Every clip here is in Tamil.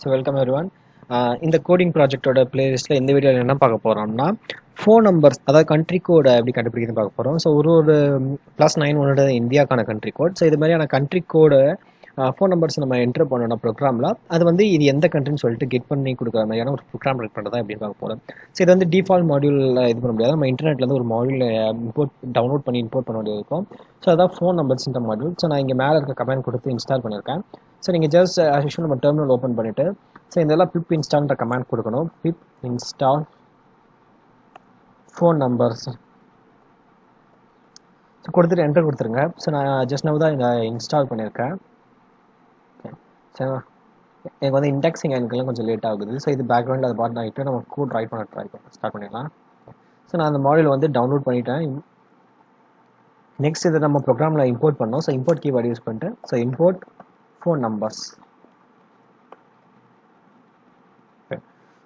So welcome everyone. இந்த கோடிங் ப்ராஜெக்ட்டோட பிளேலிஸ்ட்டில் இந்த வீடியோவில் என்ன பார்க்க போகிறோம்னா ஃபோன் நம்பர்ஸ், அதாவது கண்ட்ரி கோடை எப்படி கண்டுபிடிக்கிறது பார்க்க போகிறோம். ஸோ ஒரு +91 இந்தியாக்கான கண்ட்ரி கோட். ஸோ இது மாதிரியான கண்ட்ரி கோடை ஃபோன் நம்பர்ஸ் நம்ம என்ட்ரு பண்ணணும் ப்ரோக்ராமில். அது வந்து இது எந்த கண்ட்ரின்னு சொல்லிட்டு கெட் பண்ணி கொடுக்குற மாதிரியான ஒரு ப்ரோக்ராம் ரைட் பண்ணுறதா எப்படி பார்க்க போகிறோம். ஸோ இது வந்து டிஃபால்ட் மாடியூலில் இது பண்ண முடியாது. நம்ம இன்டர்நெட்லேருந்து ஒரு மாடியூல் டவுன்லோட் பண்ணி இம்போர்ட் பண்ண வேண்டியது இருக்கும். ஸோ அதான் ஃபோன் நம்பர்ஸ்ன்ற மாடியூல். ஸோ நான் இங்கே மேலே இருக்க கமெண்ட் கொடுத்து இன்ஸ்டால் பண்ணியிருக்கேன். ஸோ நீங்கள் ஜஸ்ட் ஆஸ் யூஷுவல் நம்ம டெர்மினல் ஓப்பன் பண்ணிவிட்டு ஸோ இதெல்லாம் பிப் இன்ஸ்டால்ன்ற கமெண்ட் கொடுக்கணும். பிப் இன்ஸ்டால் ஃபோன் நம்பர்ஸ் ஸோ கொடுத்துட்டு என்டர் கொடுத்துருங்க. ஸோ நான் ஜஸ்ட் நவ் தான் இதை இன்ஸ்டால் பண்ணியிருக்கேன். ஸோ எனக்கு வந்து இண்டெக்ஸிங் எனக்குலாம் கொஞ்சம் லேட் ஆகுது. ஸோ இது பேக்ரவுண்டில் அதை பார்த்து ஆகிட்டு நம்ம கோட் ரைட் பண்ண ஸ்டார்ட் பண்ணிடலாம். ஸோ நான் அந்த மாடியூல் வந்து டவுன்லோட் பண்ணிட்டேன். நெக்ஸ்ட் இதை நம்ம ப்ரோக்ராமில் இம்போர்ட் பண்ணோம். ஸோ இம்போர்ட் கீவேர்டு யூஸ் பண்ணிட்டு so import phone numbers.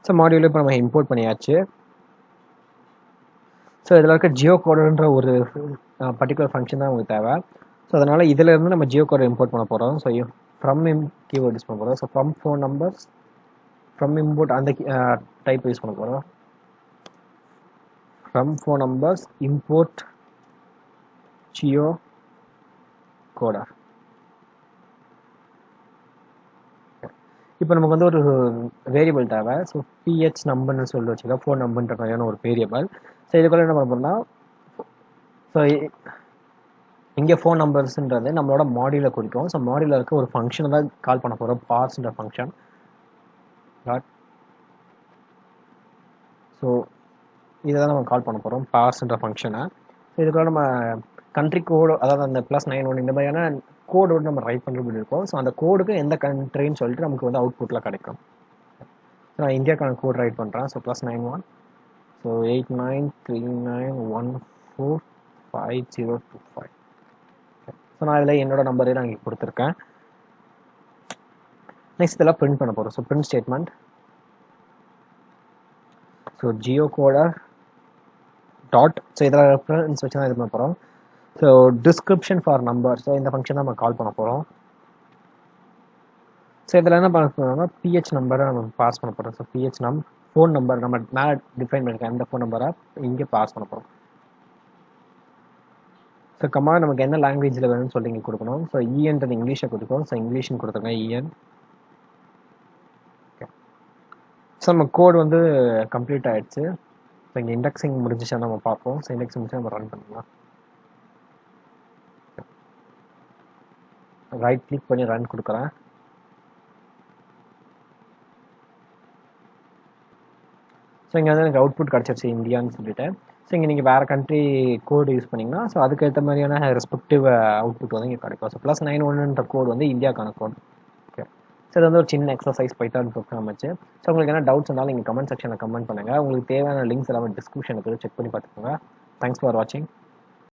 So module இப்போ நம்ம இம்போர்ட் பண்ணியாச்சு. ஸோ இதில் இருக்க ஜியோ கோடுன்ற ஒரு பர்டிகுலர் ஃபங்க்ஷன் தான் உங்களுக்கு தேவை. ஸோ அதனால் இதில் இருந்து நம்ம ஜியோ கோடை இம்போர்ட் பண்ண போகிறோம். ஸோ ஃப்ரம் கீவேர்ட் யூஸ் பண்ண போகிறோம். So from phone numbers from import அந்த டைப் யூஸ் பண்ண போகிறோம். From phone numbers import Jio கோடா. இப்போ நமக்கு வந்து ஒரு வேரியபிள் தேவை. ஸோ பிஹெச் நம்பர்னு சொல்லி வச்சுக்கோங்க, ஃபோன் நம்பர்ன்ற மாதிரியான ஒரு வேரியபிள். ஸோ இதுக்குள்ள என்ன பண்ணோம்னா ஸோ இங்கே ஃபோன் நம்பர்ஸ்ன்றது நம்மளோட மாடியூலை குறிக்கும். ஸோ மாடியூலில் இருக்க ஒரு ஃபங்க்ஷனை தான் கால் பண்ண போகிறோம், பார்ஸ்ன்ற ஃபங்க்ஷன். ஸோ இதை தான் நம்ம கால் பண்ண போகிறோம், பார்ஸ்ன்ற ஃபங்க்ஷனை. ஸோ இதுக்குள்ள நம்ம கண்ட்ரி கோடு, அதாவது அந்த +91 இந்த மாதிரியான கோடோடு நம்ம ரைட் பண்ணுறது இருக்கோம். ஸோ அந்த கோடுக்கு எந்த கண்ட்ரின்னு சொல்லிட்டு நமக்கு வந்து அவுட்புட்டில் கிடைக்கும். ஸோ நான் இந்தியாக்கான கோட் ரைட் பண்ணுறேன். So +91 so 8939145025. ஸோ நான் இதில் என்னோட நம்பரே நான் இங்கே கொடுத்துருக்கேன். நெக்ஸ்ட் இதெல்லாம் பிரிண்ட் பண்ண போகிறோம். So print statement. So Jio coder dot. So இதில் ரெஃபரன்ஸ் வச்சு தான் இது பண்ண போகிறோம். So description for number. So இந்த ஃபங்க்ஷன் தான் நம்ம கால் பண்ண போகிறோம். ஸோ இதில் என்ன பண்ண போகிறோம்னா பிஹெச் நம்பரை நம்ம பாஸ் பண்ண போகிறோம். ஸோ பிஹெச் ஃபோன் நம்பர் நம்ம மேலே டிஃபைன் பண்ணியிருக்கேன், அந்த ஃபோன் நம்பரை இங்கே பாஸ் பண்ண போகிறோம். ஸோ கமாண்ட் நமக்கு என்ன லாங்குவேஜில் வேணும்னு சொல்லி இங்கே கொடுக்கணும். ஸோ இஎன்றது இங்கிலீஷை கொடுக்கும். ஸோ இங்கிலீஷ்னு கொடுத்துருங்க, இஎன். ஸோ நம்ம கோட் வந்து கம்ப்ளீட் ஆகிடுச்சு. ஸோ இங்கே இண்டெக்ஸிங் முடிஞ்சிச்சா நம்ம பார்ப்போம். ஸோ இண்டெக்ஸிங் முடிச்சு நம்ம ரன் பண்ணலாம். ரைட் கிளிக் பண்ணி ரன் கொடுக்குறேன். ஸோ இங்கே வந்து எனக்கு அவுட்புட் கிடச்சிருச்சு இந்தியான்னு சொல்லிட்டு. ஸோ இங்கே நீங்கள் வேறு கண்ட்ரி கோடு யூஸ் பண்ணிங்கன்னா ஸோ அதுக்கேற்ற மாதிரியான ரெஸ்பெக்டிவ் அவுட்புட் வந்து இங்கே கிடைக்கும். ஸோ +91ன்ற கோடு வந்து இந்தியாக்கான கோட். ஓகே. ஸோ இது வந்து ஒரு சின்ன எக்ஸசைஸ் பைத்தான் ப்ரோக்ராம் வச்சு. ஸோ உங்களுக்கு என்ன டவுட்ஸ் இருந்தாலும் நீங்கள் கமெண்ட் செக்ஷனில் கமெண்ட் பண்ணுங்கள். உங்களுக்கு தேவையான லிங்க்ஸ் எல்லாமே டிஸ்கிரிப்ஷனுக்கு செக் பண்ணி பார்த்துக்கோங்க. தேங்க்ஸ் ஃபார் வாட்சிங்.